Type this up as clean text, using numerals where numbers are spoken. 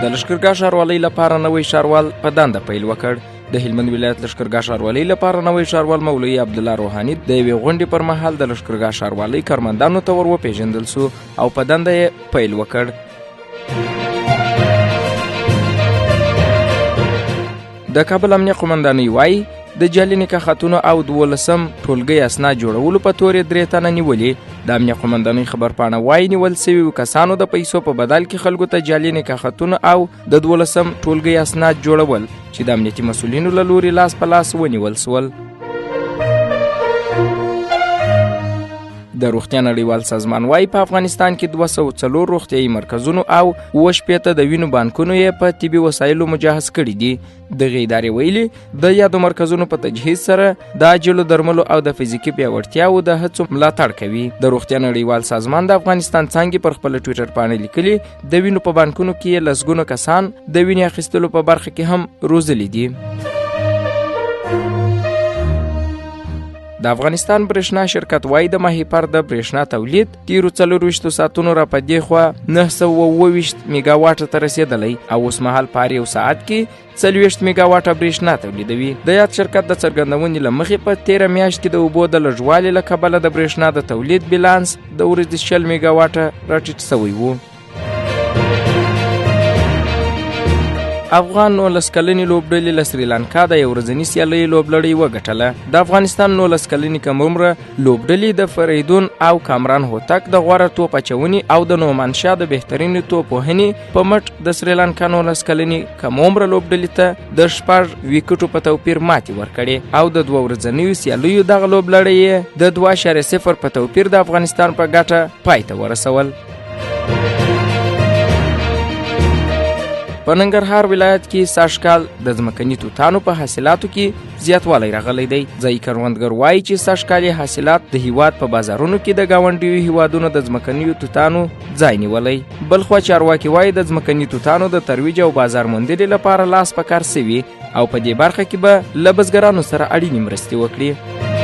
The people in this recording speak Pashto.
د لښکرګاه ښاروالۍ لپاره نوی ښاروال په دنده پیل وکړ. د هلمند ولایت لښکرګاه ښاروالۍ لپاره نوی ښاروال مولوي عبدالله روحاني د یوې غونډې پر مهال د لښکرګاه ښاروالۍ کارمندانو ته ور وپېژندل سو او په دنده یې پیل وکړ. د کابل امنیه قومندانۍ وایي د جعلي نکاح خطونو او 12 ټولګۍ اسناد جوړولو په تور 3 تنه نیولې. د امنیه قومندانۍ خبرپاڼه وایي نیول سوي کسانو د پیسو په بدل کې خلکو ته جعلي نکاح خطونه او د 12 ټولګۍ اسناد جوړول چې د امنیتي مسؤلینو له لوري لاس په لاس ونیول سول. د روغتیا نړیوال سازمان وایي په افغانستان کې 204 روغتیايي مرکزونو او 80 د وینو بانکونو یې په طبي وسایلو مجهز کړي دي. دغه ادارې ویلي د یادو مرکزونو په تجهیز سره د عاجلو درملو او د فزیکي پیاوړتیاو د هڅو ملاتړ کوي. د روغتیا نړیوال سازمان د افغانستان څانګې پر خپل ټویټر باندې لیکلي د وینو په بانکونو کې یې لسګونه کسان د وینې اخیستلو په برخه کې هم روزلي دي. د افغانستان برېښنا شرکت وایي د ماهیپر د برېښنا تولید تیرو 24 ساعتونو را په دې خوا 922 میگا واټه ته رسېدلی او اوس مهال په یو ساعت کې 40 میگا واټه برېښنا تولیدوي. د یاد شرکت د څرګندونې له مخې په 13 میاشت کې د اوبو د لږوالي له کبله د برېښنا د تولید بیلانس د ورځې 60 میگا واټه راټیټ شوی و. افغان 19 کلنې لوبډلې له سریلانکا د یو ورځني سیالۍ لوبلړۍ وګټله. د افغانستان 19 کلنې کم عمره لوبډلې د فریدون او کامران هوتک د غوره توپ اچونې او د نومان شاه د بهترینې توپ وهنې په مټ د سریلانکا 19 کلنې کم عمره لوبډلې ته د 6 ویکټو په توپیر ماتې ورکړې او د 2 ورځنیو سیالیو دغه لوبلړۍ د 2.0 په توپیر د افغانستان په ګټه پای ته ورسول. په ننګرهار ولایت کې سږکال د ځمکني توتانو په حاصلاتو کې زیاتوالی راغلی دی. ځایي کروندګر وایي چې سږکال حاصلات د هیواد په بازارونو کې د ګاونډیو هیوادونو د ځمکنیو توتانو ځای نیولی. بلخوا چارواکي وایي د ځمکني توتانو د ترویج او بازار موندنې لپاره لاس په کار سوي او په دې برخه کې به له بزګرانو سره اړینې مرستې وکړي.